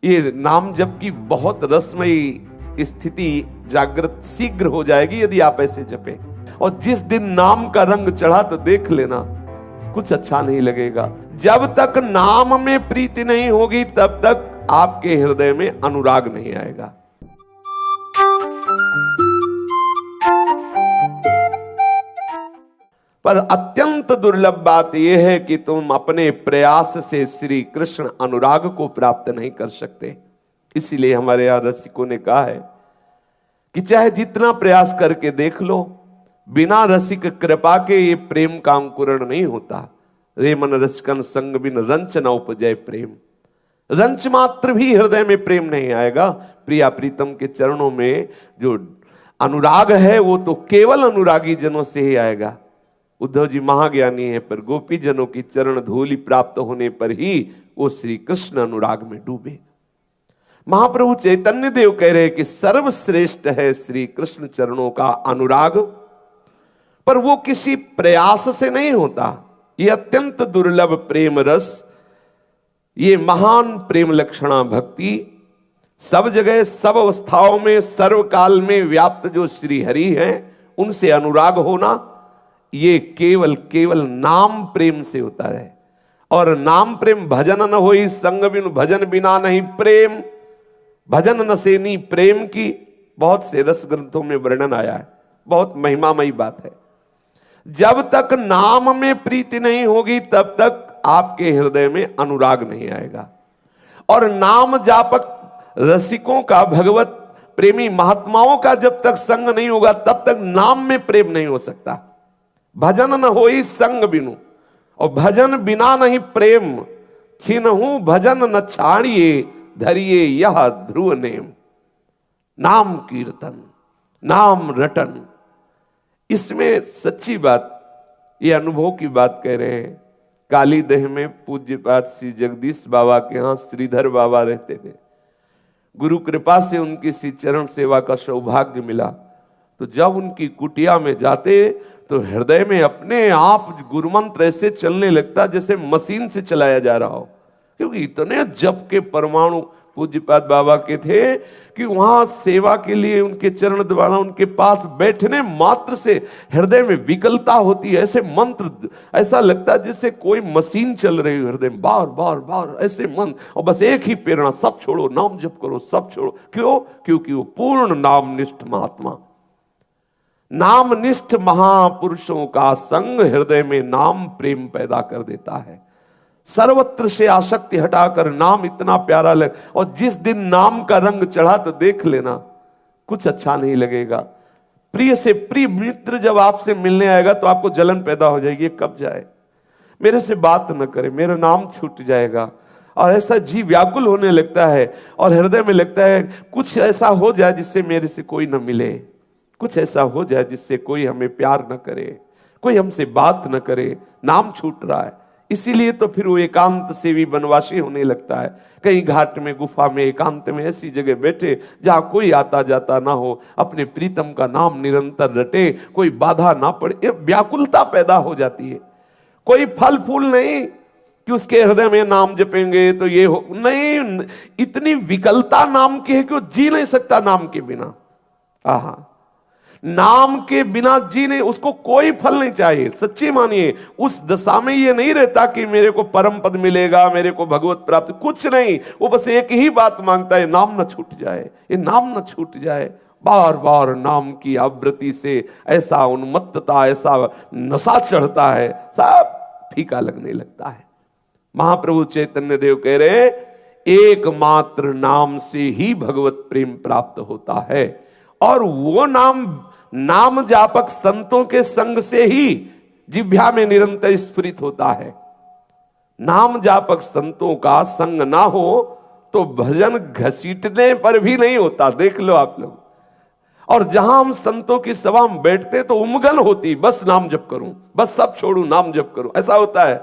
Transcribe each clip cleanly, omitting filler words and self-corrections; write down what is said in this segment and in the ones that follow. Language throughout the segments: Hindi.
ये नाम जप की बहुत रसमयी स्थिति जागृत शीघ्र हो जाएगी यदि आप ऐसे जपें। और जिस दिन नाम का रंग चढ़ा तो देख लेना कुछ अच्छा नहीं लगेगा। जब तक नाम में प्रीति नहीं होगी तब तक आपके हृदय में अनुराग नहीं आएगा। पर अत्यंत दुर्लभ बात यह है कि तुम अपने प्रयास से श्री कृष्ण अनुराग को प्राप्त नहीं कर सकते। इसीलिए हमारे यहां रसिकों ने कहा है कि चाहे जितना प्रयास करके देख लो, बिना रसिक कृपा के ये प्रेम का अंकुरण नहीं होता। रे मन रसिकन संग बिन रंच न उपजय प्रेम। रंच मात्र भी हृदय में प्रेम नहीं आएगा। प्रिया प्रीतम के चरणों में जो अनुराग है वो तो केवल अनुरागी जनों से ही आएगा। उद्धव जी महाज्ञानी है, पर गोपी जनों की चरण धूलि प्राप्त होने पर ही वो श्री कृष्ण अनुराग में डूबे। महाप्रभु चैतन्य देव कह रहे हैं कि सर्वश्रेष्ठ है श्री कृष्ण चरणों का अनुराग, पर वो किसी प्रयास से नहीं होता। ये अत्यंत दुर्लभ प्रेम रस, ये महान प्रेम लक्षणा भक्ति, सब जगह सब अवस्थाओं में सर्वकाल में व्याप्त जो श्री हरि हैं उनसे अनुराग होना, ये केवल केवल नाम प्रेम से होता है। और नाम प्रेम भजन न होई संग बिनु, भजन बिना नहीं प्रेम। भजन न सेनी प्रेम की बहुत से रस ग्रंथों में वर्णन आया है, बहुत महिमामयी बात है। जब तक नाम में प्रीति नहीं होगी तब तक आपके हृदय में अनुराग नहीं आएगा। और नाम जापक रसिकों का, भगवत प्रेमी महात्माओं का जब तक संग नहीं होगा तब तक नाम में प्रेम नहीं हो सकता। भजन न होई संग बिनु, और भजन बिना नहीं प्रेम। छिनहु भजन न छाड़िए, धरिए यह ध्रुव नेम। नाम कीर्तन, नाम रटन, इसमें सच्ची बात, ये अनुभव की बात कह रहे हैं। काली देह में पूज्यपाद श्री जगदीश बाबा के यहाँ श्रीधर बाबा रहते थे। गुरु कृपा से उनकी श्री चरण सेवा का सौभाग्य मिला, तो जब उनकी कुटिया में जाते तो हृदय में अपने आप गुरुमंत्र ऐसे चलने लगता जैसे मशीन से चलाया जा रहा हो, क्योंकि इतने जप के परमाणु पूज्यपाद बाबा के थे कि वहां सेवा के लिए उनके चरण द्वारा उनके पास बैठने मात्र से हृदय में विकलता होती है। ऐसे मंत्र ऐसा लगता है जैसे कोई मशीन चल रही है हृदय में, बार बार बार ऐसे मंत्र, और बस एक ही प्रेरणा, सब छोड़ो नाम जप करो, सब छोड़ो। क्यों? क्योंकि वो पूर्ण नामनिष्ठ महात्मा, नामनिष्ठ महापुरुषों का संग हृदय में नाम प्रेम पैदा कर देता है। सर्वत्र से आसक्ति हटाकर नाम इतना प्यारा लग, और जिस दिन नाम का रंग चढ़ा तो देख लेना कुछ अच्छा नहीं लगेगा। प्रिय से प्रिय मित्र जब आपसे मिलने आएगा तो आपको जलन पैदा हो जाएगी, कब जाए, मेरे से बात न करे, मेरा नाम छूट जाएगा। और ऐसा जी व्याकुल होने लगता है और हृदय में लगता है कुछ ऐसा हो जाए जिससे मेरे से कोई न मिले, कुछ ऐसा हो जाए जिससे कोई हमें प्यार न करे, कोई हमसे बात न करे, नाम छूट रहा है। इसीलिए तो फिर वो एकांत सेवी बनवासी होने लगता है। कहीं घाट में, गुफा में, एकांत में ऐसी जगह बैठे जहां कोई आता जाता ना हो, अपने प्रीतम का नाम निरंतर रटे, कोई बाधा ना पड़े। ये व्याकुलता पैदा हो जाती है। कोई फल फूल नहीं कि उसके हृदय में नाम जपेंगे तो ये हो, नहीं, इतनी विकलता नाम की है कि वो जी नहीं सकता नाम के बिना। आहा, नाम के बिना जी नहीं, उसको कोई फल नहीं चाहिए। सच्ची मानिए, उस दशा में ये नहीं रहता कि मेरे को परम पद मिलेगा, मेरे को भगवत प्राप्ति, कुछ नहीं। वो बस एक ही बात मांगता है, नाम न छूट जाए, ये नाम न छूट जाए। बार बार नाम की आवृत्ति से ऐसा उन्मत्तता, ऐसा नशा चढ़ता है, सब फीका लगने लगता है। महाप्रभु चैतन्य देव कह रहे हैं, एकमात्र नाम से ही भगवत प्रेम प्राप्त होता है। और वो नाम जापक संतों के संग से ही जिह्वा में निरंतर स्फुरित होता है। नाम जापक संतों का संग ना हो तो भजन घसीटने पर भी नहीं होता, देख लो आप लोग। और जहां हम संतों की सभा में बैठते तो उमगन होती, बस नाम जप करूं, बस सब छोड़ू, नाम जप करूं, ऐसा होता है।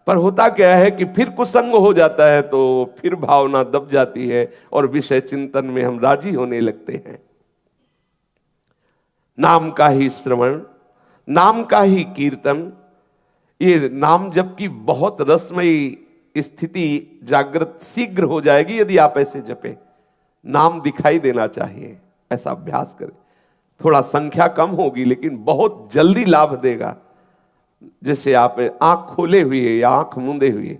पर होता क्या है कि फिर कुसंग हो जाता है तो फिर भावना दब जाती है और विषय चिंतन में हम राजी होने लगते हैं। नाम का ही श्रवण, नाम का ही कीर्तन, ये नाम जप की बहुत रसमयी स्थिति जागृत शीघ्र हो जाएगी यदि आप ऐसे जपे। नाम दिखाई देना चाहिए, ऐसा अभ्यास करें। थोड़ा संख्या कम होगी लेकिन बहुत जल्दी लाभ देगा। जैसे आप आंख खोले हुए या आंख मूंदे हुए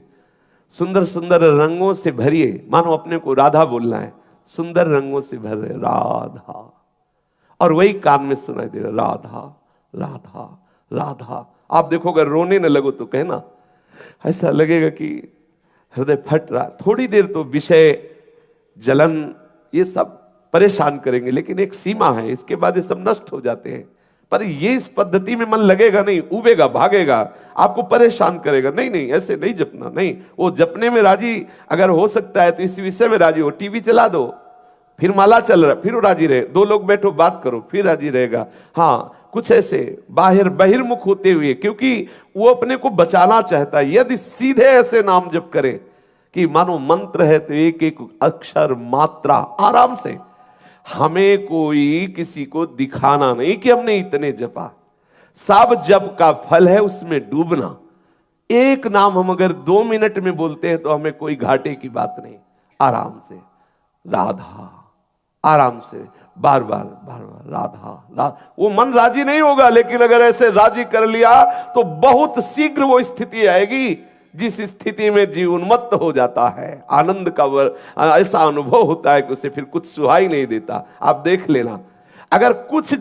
सुंदर सुंदर रंगों से भरिए, मानो अपने को राधा बोलना है, सुंदर रंगों से भर रहे राधा, और वही कान में सुनाई दे रहा राधा राधा राधा। आप देखो अगर रोने न लगो तो कहना, ऐसा लगेगा कि हृदय फट रहा। थोड़ी देर तो विषय जलन ये सब परेशान करेंगे, लेकिन एक सीमा है, इसके बाद ये सब नष्ट हो जाते हैं। पर ये इस पद्धति में मन लगेगा नहीं, उबेगा, भागेगा, आपको परेशान करेगा। नहीं नहीं, ऐसे नहीं जपना, नहीं। वो जपने में राजी अगर हो सकता है तो इस विषय में राजी हो। टीवी चला दो, फिर माला चल रहा, फिर वो राजी रहे। दो लोग बैठो बात करो, फिर राजी रहेगा। हाँ, कुछ ऐसे बाहर बहिर्मुख होते हुए, क्योंकि वो अपने को बचाना चाहता है। यदि सीधे ऐसे नाम जप करें कि मानो मंत्र है तो एक एक अक्षर मात्रा आराम से, हमें कोई किसी को दिखाना नहीं कि हमने इतने जपा। सब जप का फल है उसमें डूबना। एक नाम हम अगर 2 मिनट में बोलते हैं तो हमें कोई घाटे की बात नहीं। आराम से राधा, आराम से बार बार बार बार राधा राधा। वो मन राजी नहीं होगा, लेकिन अगर ऐसे राजी कर लिया तो बहुत शीघ्र वो स्थिति आएगी जिस स्थिति में जीव उन्मत्त हो जाता है। आनंद का ऐसा अनुभव होता है कि उसे फिर कुछ सुहाई नहीं देता। आप देख लेना, अगर कुछ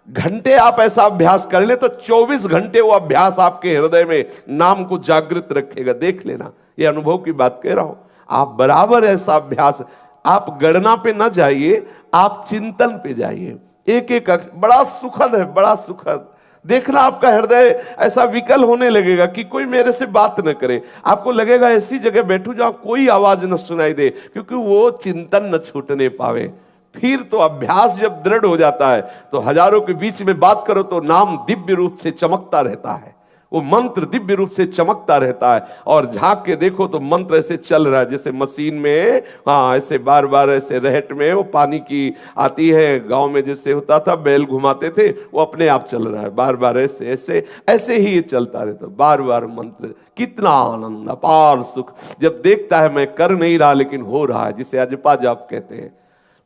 घंटे आप ऐसा अभ्यास कर ले तो 24 घंटे वो अभ्यास आपके हृदय में नाम को जागृत रखेगा। देख लेना, ये अनुभव की बात कह रहा हूं। आप बराबर ऐसा अभ्यास, आप गणना पे न जाइए, आप चिंतन पे जाइए। एक एक बड़ा सुखद है, बड़ा सुखद। देखना आपका हृदय ऐसा विकल होने लगेगा कि कोई मेरे से बात न करे। आपको लगेगा ऐसी जगह बैठूं जहां कोई आवाज न सुनाई दे, क्योंकि वो चिंतन न छूटने पावे। फिर तो अभ्यास जब दृढ़ हो जाता है तो हजारों के बीच में बात करो तो नाम दिव्य रूप से चमकता रहता है, वो मंत्र दिव्य रूप से चमकता रहता है। और झांक के देखो तो मंत्र ऐसे चल रहा है जैसे मशीन में, हाँ, ऐसे बार बार ऐसे रहट में वो पानी की आती है। गांव में जैसे होता था, बैल घुमाते थे, वो अपने आप चल रहा है बार बार, ऐसे ऐसे ऐसे ही ये चलता रहता, बार बार मंत्र। कितना आनंद, अपार सुख जब देखता है मैं कर नहीं रहा लेकिन हो रहा है, जिसे अजपा जाप कहते हैं।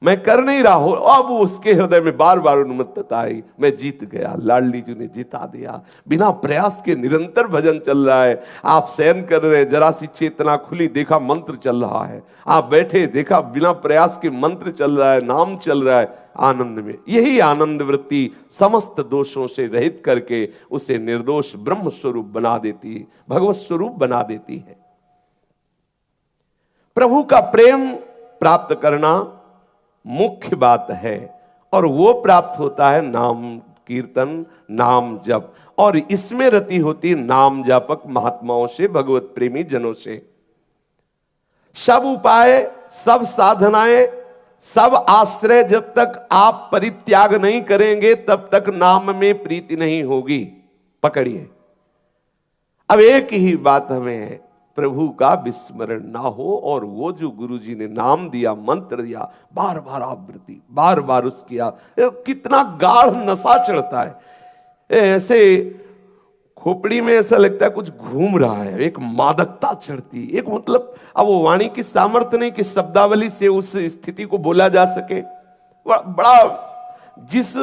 मैं कर नहीं रहा हूं, अब उसके हृदय में बार बार उन्मत्तता आई, मैं जीत गया, लाडली जी ने जिता दिया। बिना प्रयास के निरंतर भजन चल रहा है। आप शयन कर रहे, जरा सी चेतना खुली, देखा मंत्र चल रहा है। आप बैठे, देखा बिना प्रयास के मंत्र चल रहा है, नाम चल रहा है, आनंद में। यही आनंद वृत्ति समस्त दोषों से रहित करके उसे निर्दोष ब्रह्म स्वरूप बना देती है, भगवत स्वरूप बना देती है। प्रभु का प्रेम प्राप्त करना मुख्य बात है, और वो प्राप्त होता है नाम कीर्तन, नाम जप, और इसमें रति होती नाम जापक महात्माओं से, भगवत प्रेमी जनों से। सब उपाय, सब साधनाएं, सब आश्रय जब तक आप परित्याग नहीं करेंगे तब तक नाम में प्रीति नहीं होगी। पकड़िए, अब एक ही बात हमें है, प्रभु का विस्मरण ना हो, और वो जो गुरु जी ने नाम दिया, मंत्र दिया, बार बार आवृत्ति, बार बार उसकी कितना गाढ़ नशा चढ़ता है। ऐसे खोपड़ी में ऐसा लगता है कुछ घूम रहा है, एक मादकता चढ़ती, एक मतलब अब वो वाणी की सामर्थ्य नहीं कि शब्दावली से उस स्थिति को बोला जा सके। बड़ा जिस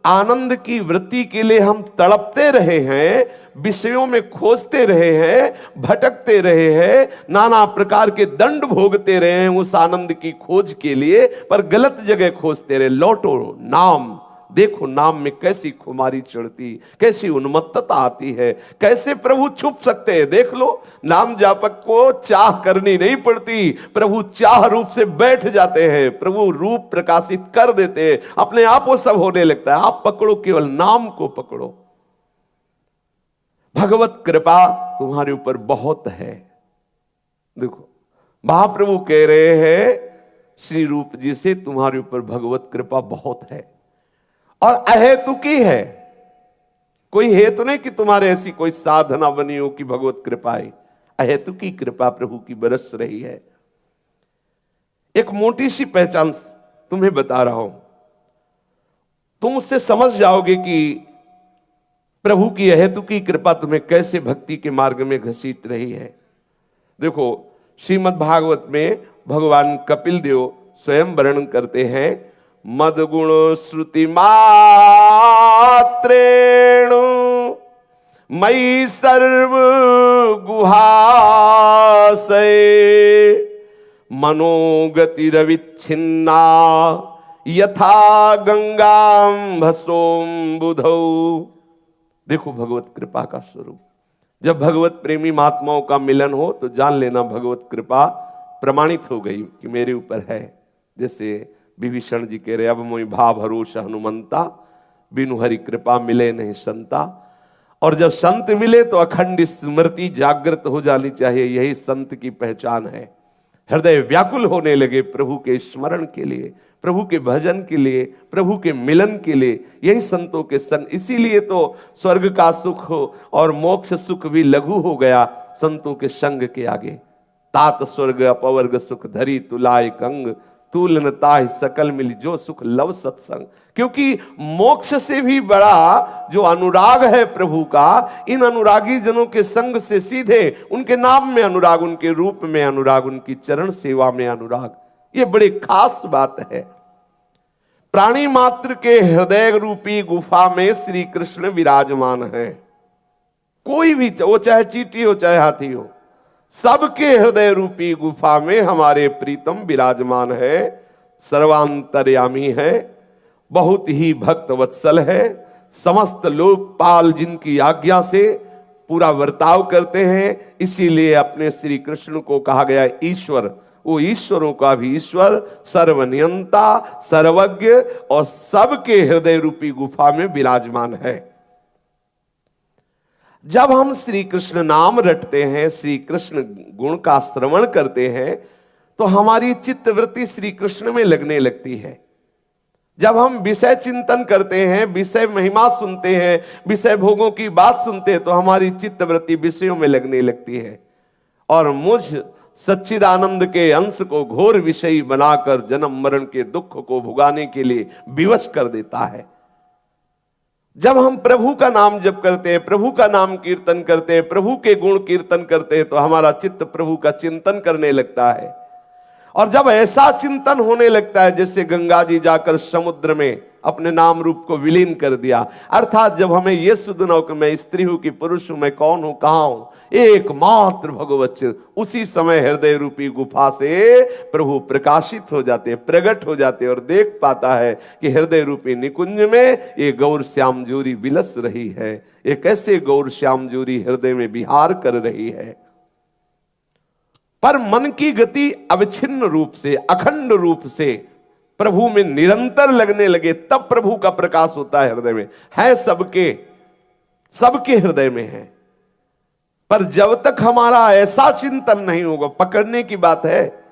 आनंद की वृत्ति के लिए हम तड़पते रहे हैं, विषयों में खोजते रहे हैं, भटकते रहे हैं, नाना प्रकार के दंड भोगते रहे हैं उस आनंद की खोज के लिए, पर गलत जगह खोजते रहे। लौटो, नाम देखो, नाम में कैसी खुमारी चढ़ती, कैसी उन्मत्तता आती है, कैसे प्रभु छुप सकते हैं। देख लो, नाम जापक को चाह करनी नहीं पड़ती, प्रभु चाह रूप से बैठ जाते हैं, प्रभु रूप प्रकाशित कर देते हैं, अपने आप वो सब होने लगता है। आप पकड़ो, केवल नाम को पकड़ो। भगवत कृपा तुम्हारे ऊपर बहुत है। देखो, महाप्रभु कह रहे हैं श्री रूप जी से, तुम्हारे ऊपर भगवत कृपा बहुत है, और अहेतुकी है। कोई हेतु नहीं कि तुम्हारे ऐसी कोई साधना बनी हो कि भगवत कृपा है। अहेतुकी कृपा प्रभु की बरस रही है। एक मोटी सी पहचान तुम्हें बता रहा हूं, तुम उससे समझ जाओगे कि प्रभु की अहेतुकी कृपा तुम्हें कैसे भक्ति के मार्ग में घसीट रही है। देखो श्रीमद् भागवत में भगवान कपिल देव स्वयं वर्णन करते हैं, मदगुण श्रुति मात्रेण मयि सर्व गुहाशय मनोगतिरविच्छिन्ना यथा गंगाम भसोम बुधौ। देखो भगवत कृपा का स्वरूप, जब भगवत प्रेमी महात्माओं का मिलन हो तो जान लेना भगवत कृपा प्रमाणित हो गई कि मेरे ऊपर है। जैसे विभीषण जी कह रहे, अब मोहि भाव भरोसा हनुमंता, बिनु हरि कृपा मिले नहीं संता। और जब संत मिले तो अखंड स्मृति जागृत हो जानी चाहिए, यही संत की पहचान है। हृदय व्याकुल होने लगे प्रभु के स्मरण के लिए, प्रभु के भजन के लिए, प्रभु के मिलन के लिए, यही संतों के संग। इसीलिए तो स्वर्ग का सुख हो और मोक्ष सुख भी लघु हो गया संतों के संग के आगे। तात स्वर्ग अपवर्ग सुख धरी तुलाय कंग, तुलन ताहि सकल मिली जो सुख लव सत्संग। क्योंकि मोक्ष से भी बड़ा जो अनुराग है प्रभु का, इन अनुरागी जनों के संग से सीधे उनके नाम में अनुराग, उनके रूप में अनुराग, उनकी चरण सेवा में अनुराग, ये बड़ी खास बात है। प्राणी मात्र के हृदय रूपी गुफा में श्री कृष्ण विराजमान है। कोई भी, वो चाहे चींटी हो चाहे हाथी हो, सबके हृदय रूपी गुफा में हमारे प्रीतम विराजमान है। सर्वांतर्यामी है, बहुत ही भक्त वत्सल है। समस्त लोकपाल जिनकी आज्ञा से पूरा वर्ताव करते हैं, इसीलिए अपने श्री कृष्ण को कहा गया ईश्वर। वो ईश्वरों का भी ईश्वर, सर्वनियंता, सर्वज्ञ और सबके हृदय रूपी गुफा में विराजमान है। जब हम श्री कृष्ण नाम रटते हैं, श्री कृष्ण गुण का श्रवण करते हैं, तो हमारी चित्तवृत्ति श्री कृष्ण में लगने लगती है। जब हम विषय चिंतन करते हैं, विषय महिमा सुनते हैं, विषय भोगों की बात सुनते हैं, तो हमारी चित्तवृत्ति विषयों में लगने लगती है और मुझ सच्चिदानंद के अंश को घोर विषयी बनाकर जन्म मरण के दुख को भुगाने के लिए विवश कर देता है। जब हम प्रभु का नाम जप करते हैं, प्रभु का नाम कीर्तन करते हैं, प्रभु के गुण कीर्तन करते हैं, तो हमारा चित्त प्रभु का चिंतन करने लगता है। और जब ऐसा चिंतन होने लगता है जैसे गंगा जी जाकर समुद्र में अपने नाम रूप को विलीन कर दिया, अर्थात जब हमें यह सुधना हो कि मैं स्त्री हूं कि पुरुष हूं, मैं कौन हूं, कहां हूं, एकमात्र भगवत चिंतन, उसी समय हृदय रूपी गुफा से प्रभु प्रकाशित हो जाते, प्रकट हो जाते और देख पाता है कि हृदय रूपी निकुंज में ये गौर श्याम जोरी विलस रही है। ये कैसे गौर श्याम जोरी हृदय में विहार कर रही है। पर मन की गति अविच्छिन्न रूप से, अखंड रूप से प्रभु में निरंतर लगने लगे, तब प्रभु का प्रकाश होता है हृदय में। है सबके हृदय में है, पर जब तक हमारा ऐसा चिंतन नहीं होगा, पकड़ने की बात है,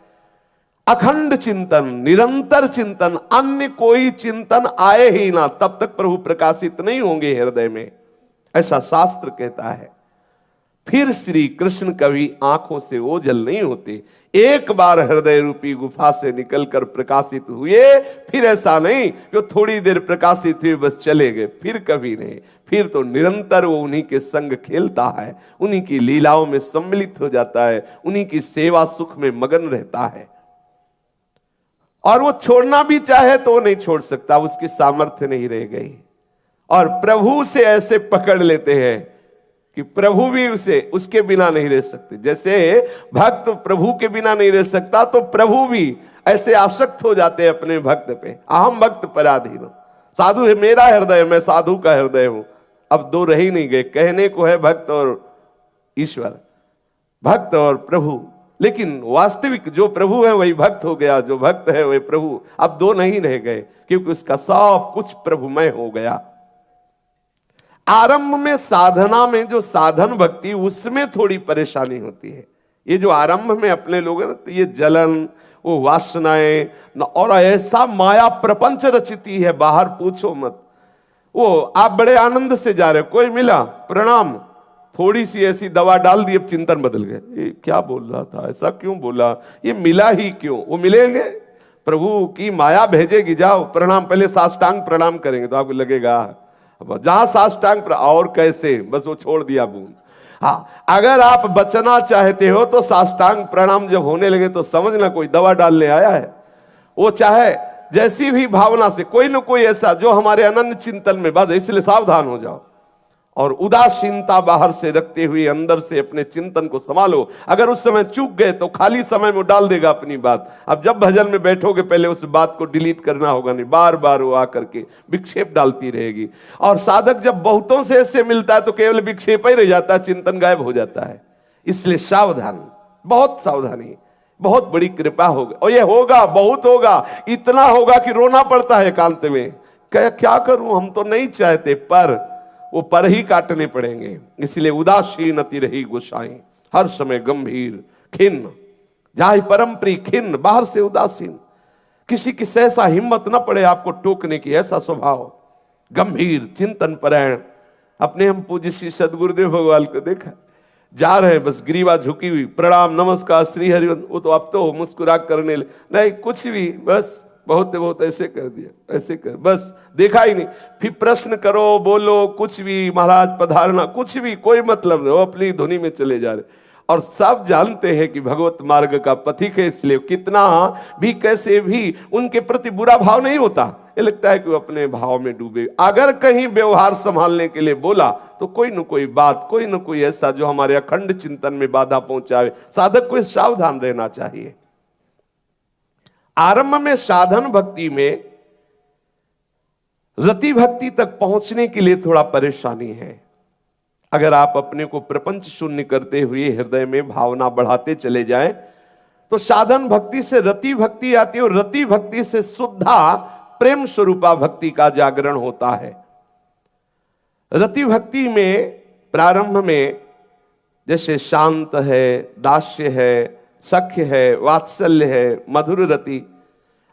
अखंड चिंतन, निरंतर चिंतन, अन्य कोई चिंतन आए ही ना, तब तक प्रभु प्रकाशित नहीं होंगे हृदय में, ऐसा शास्त्र कहता है। फिर श्री कृष्ण कभी आंखों से ओझल नहीं होते। एक बार हृदय रूपी गुफा से निकलकर प्रकाशित हुए, फिर ऐसा नहीं कि थोड़ी देर प्रकाशित हुए बस चले गए, फिर कभी नहीं। फिर तो निरंतर वो उन्हीं के संग खेलता है, उन्हीं की लीलाओं में सम्मिलित हो जाता है, उन्हीं की सेवा सुख में मगन रहता है। और वो छोड़ना भी चाहे तो वो नहीं छोड़ सकता, उसकी सामर्थ्य नहीं रह गई। और प्रभु से ऐसे पकड़ लेते हैं कि प्रभु भी उसके बिना नहीं रह सकते। जैसे भक्त प्रभु के बिना नहीं रह सकता, तो प्रभु भी ऐसे आसक्त हो जाते हैं अपने भक्त पे। अहम भक्त पराधीन, साधु है मेरा हृदय, मैं साधु का हृदय हूं। अब दो रह ही नहीं गए, कहने को है भक्त और ईश्वर, भक्त और प्रभु, लेकिन वास्तविक जो प्रभु है वही भक्त हो गया, जो भक्त है वही प्रभु। अब दो नहीं रह गए, क्योंकि उसका सब कुछ प्रभुमय हो गया। आरंभ में साधना में जो साधन भक्ति, उसमें थोड़ी परेशानी होती है। ये जो आरंभ में अपने लोग हैं ना, तो ये जलन, वो वासनाएं और ऐसा माया प्रपंच रचती है, बाहर पूछो मत। वो आप बड़े आनंद से जा रहे, कोई मिला प्रणाम, थोड़ी सी ऐसी दवा डाल दी, अब चिंतन बदल गए, ये क्या बोल रहा था, ऐसा क्यों बोला, ये मिला ही क्यों। वो मिलेंगे, प्रभु की माया भेजेगी, जाओ प्रणाम, पहले साष्टांग प्रणाम करेंगे तो आपको लगेगा, जहां साष्टांग और कैसे, बस वो छोड़ दिया बूंद। हाँ, अगर आप बचना चाहते हो तो साष्टांग प्रणाम जब होने लगे तो समझना कोई दवा डालने आया है। वो चाहे जैसी भी भावना से कोई न कोई ऐसा जो हमारे अनन्य चिंतन में बस, इसलिए सावधान हो जाओ और उदासीनता बाहर से रखते हुए अंदर से अपने चिंतन को संभालो। अगर उस समय चूक गए तो खाली समय में डाल देगा अपनी बात। अब जब भजन में बैठोगे पहले उस बात को डिलीट करना होगा, नहीं बार बार वो आकर के विक्षेप डालती रहेगी। और साधक जब बहुतों से ऐसे मिलता है तो केवल विक्षेप ही रह जाता है, चिंतन गायब हो जाता है। इसलिए सावधान, बहुत सावधानी, बहुत बड़ी कृपा होगा। और ये होगा, बहुत होगा, इतना होगा कि रोना पड़ता है एकांत में, क्या करूं, हम तो नहीं चाहते, पर वो पर ही काटने पड़ेंगे। इसलिए उदासीन अति रही गोसाई, हर समय गंभीर खिन्न, जाहि परम प्रिय खिन्न, बाहर से उदासीन, किसी की सहसा हिम्मत न पड़े आपको टोकने की, ऐसा स्वभाव, गंभीर चिंतन परायण। अपने हम पूज्य श्री सदगुरुदेव भगवान को देखा, जा रहे हैं बस ग्रीवा झुकी हुई, प्रणाम नमस्कार श्री हरिवंश, वो तो अब तो मुस्कुरा करने नहीं कुछ भी, बस बहुत ऐसे कर दिया, ऐसे कर, बस देखा ही नहीं। फिर प्रश्न करो, बोलो, कुछ भी, महाराज पधारना, कुछ भी, कोई मतलब नहीं, वो अपनी धुनी में चले जा रहे। और सब जानते हैं कि भगवत मार्ग का पथिक है, इसलिए कितना भी कैसे भी उनके प्रति बुरा भाव नहीं होता। ये लगता है कि वो अपने भाव में डूबे। अगर कहीं व्यवहार संभालने के लिए बोला तो कोई न कोई बात, कोई न कोई ऐसा जो हमारे अखंड चिंतन में बाधा पहुंचावे। साधक को सावधान रहना चाहिए। आरंभ में साधन भक्ति में रति भक्ति तक पहुंचने के लिए थोड़ा परेशानी है। अगर आप अपने को प्रपंच शून्य करते हुए हृदय में भावना बढ़ाते चले जाएं तो साधन भक्ति से रति भक्ति आती है और रति भक्ति से शुद्धा प्रेम स्वरूपा भक्ति का जागरण होता है। रति भक्ति में प्रारंभ में जैसे शांत है, दास्य है, सख्य है, वात्सल्य है, मधुर रति,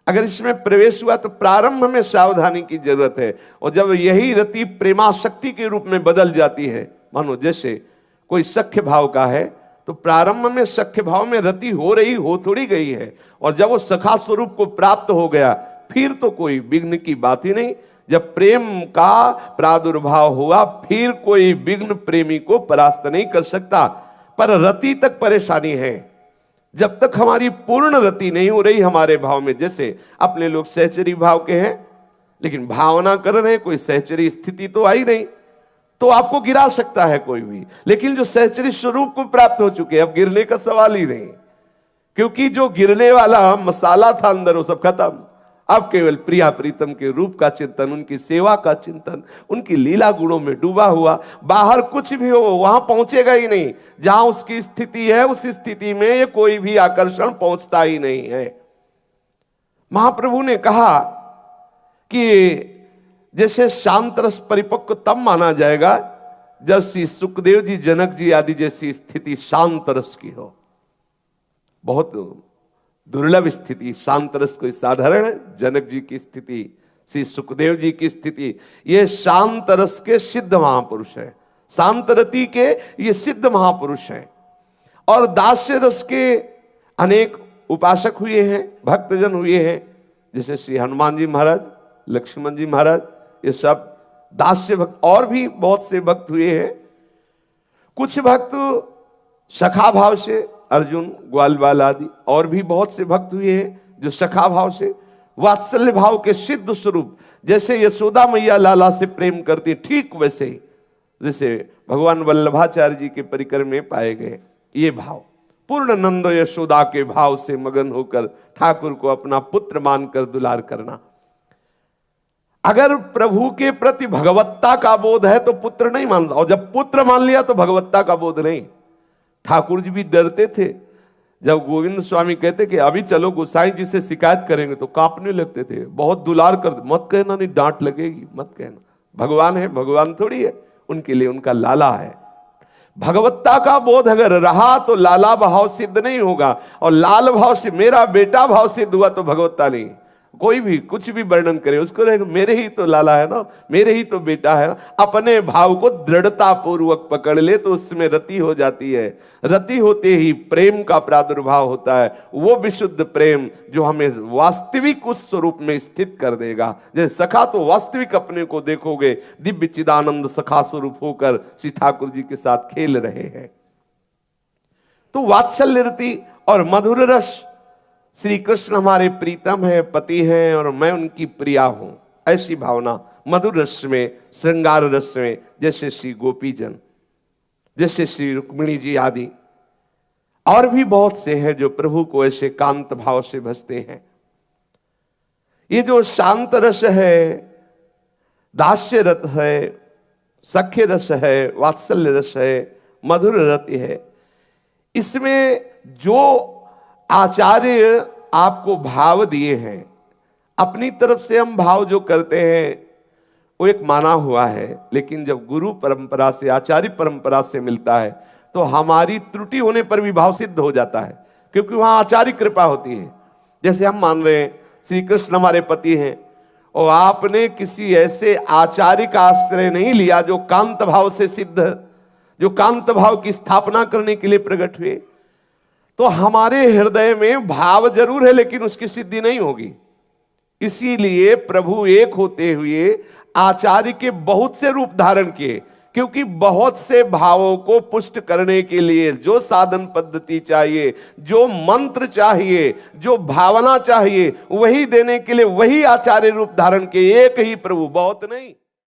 अगर इसमें प्रवेश हुआ तो प्रारंभ में सावधानी की जरूरत है। और जब यही रति प्रेमाशक्ति के रूप में बदल जाती है, मानो जैसे कोई सख्य भाव का है तो प्रारंभ में सख्य भाव में रति हो थोड़ी गई है, और जब वो सखा स्वरूप को प्राप्त हो गया फिर तो कोई विघ्न की बात ही नहीं। जब प्रेम का प्रादुर्भाव हुआ फिर कोई विघ्न प्रेमी को परास्त नहीं कर सकता। पर रति तक परेशानी है, जब तक हमारी पूर्ण रति नहीं हो रही हमारे भाव में। जैसे अपने लोग सहचरी भाव के हैं लेकिन भावना कर रहे हैं, कोई सहचरी स्थिति तो आई नहीं, तो आपको गिरा सकता है कोई भी। लेकिन जो सहचरी स्वरूप को प्राप्त हो चुके, अब गिरने का सवाल ही नहीं, क्योंकि जो गिरने वाला मसाला था अंदर वो सब खत्म। अब केवल प्रिया प्रीतम के रूप का चिंतन, उनकी सेवा का चिंतन, उनकी लीला गुणों में डूबा हुआ, बाहर कुछ भी हो वहां पहुंचेगा ही नहीं। जहां उसकी स्थिति है उस स्थिति में ये कोई भी आकर्षण पहुंचता ही नहीं है। महाप्रभु ने कहा कि जैसे शांत रस परिपक्व तब माना जाएगा जब श्री सुखदेव जी, जनक जी आदि जैसी स्थिति शांत रस की हो। बहुत दुर्लभ स्थिति, शांत रस कोई साधारण है। जनक जी की स्थिति, श्री सुखदेव जी की स्थिति, ये शांत रस के सिद्ध महापुरुष है, शांत रति के ये सिद्ध महापुरुष हैं। और दास्य रस के अनेक उपासक हुए हैं, भक्तजन हुए हैं, जैसे श्री हनुमान जी महाराज, लक्ष्मण जी महाराज, ये सब दास्य भक्त। और भी बहुत से भक्त हुए हैं। कुछ भक्त सखा भाव से, अर्जुन, ग्वालवाल आदि, और भी बहुत से भक्त हुए हैं जो सखा भाव से, वात्सल्य भाव के सिद्ध स्वरूप, जैसे यशोदा मैया लाला से प्रेम करती, ठीक वैसे ही जैसे भगवान वल्लभाचार्य जी के परिकर में पाए गए ये भाव। पूर्ण नंद यशोदा के भाव से मगन होकर ठाकुर को अपना पुत्र मानकर दुलार करना। अगर प्रभु के प्रति भगवत्ता का बोध है तो पुत्र नहीं मानता, और जब पुत्र मान लिया तो भगवत्ता का बोध नहीं। ठाकुर जी भी डरते थे जब गोविंद स्वामी कहते कि अभी चलो गोसाई जी से शिकायत करेंगे, तो कांपने लगते थे। बहुत दुलार कर, मत कहना, नहीं डांट लगेगी, मत कहना। भगवान है, भगवान थोड़ी है, उनके लिए उनका लाला है। भगवत्ता का बोध अगर रहा तो लाला भाव सिद्ध नहीं होगा, और लाल भाव से मेरा बेटा भाव सिद्ध हुआ तो भगवत्ता नहीं। कोई भी कुछ भी वर्णन करे उसको रहेगा मेरे ही तो लाला है ना, मेरे ही तो बेटा है ना। अपने भाव को दृढ़ता पूर्वक पकड़ ले तो उसमें रति हो जाती है। रति होते ही प्रेम का प्रादुर्भाव होता है, वो विशुद्ध प्रेम जो हमें वास्तविक उस स्वरूप में स्थित कर देगा। जैसे सखा तो वास्तविक अपने को देखोगे दिव्य चिदानंद सखा स्वरूप होकर श्री ठाकुर जी के साथ खेल रहे हैं। तो वात्सल्य रति और मधुर रस, श्री कृष्ण हमारे प्रीतम है, पति हैं और मैं उनकी प्रिया हूं, ऐसी भावना मधुर रस में, श्रृंगार रस में, जैसे श्री गोपीजन, जैसे श्री रुक्मिणी जी आदि और भी बहुत से हैं जो प्रभु को ऐसे कांत भाव से भजते हैं। ये जो शांत रस है, दास्य रस है, सख्य रस है, वात्सल्य रस है, मधुर रति है, इसमें जो आचार्य आपको भाव दिए हैं, अपनी तरफ से हम भाव जो करते हैं वो एक माना हुआ है, लेकिन जब गुरु परंपरा से, आचार्य परंपरा से मिलता है तो हमारी त्रुटि होने पर भी भाव सिद्ध हो जाता है, क्योंकि वहां आचार्य कृपा होती है। जैसे हम मान रहे हैं श्री कृष्ण हमारे पति हैं और आपने किसी ऐसे आचार्य का आश्रय नहीं लिया जो कांत भाव से सिद्ध, जो कांत भाव की स्थापना करने के लिए प्रकट हुए, तो हमारे हृदय में भाव जरूर है लेकिन उसकी सिद्धि नहीं होगी। इसीलिए प्रभु एक होते हुए आचार्य के बहुत से रूप धारण किए, क्योंकि बहुत से भावों को पुष्ट करने के लिए जो साधन पद्धति चाहिए, जो मंत्र चाहिए, जो भावना चाहिए, वही देने के लिए वही आचार्य रूप धारण किए। एक ही प्रभु, बहुत नहीं।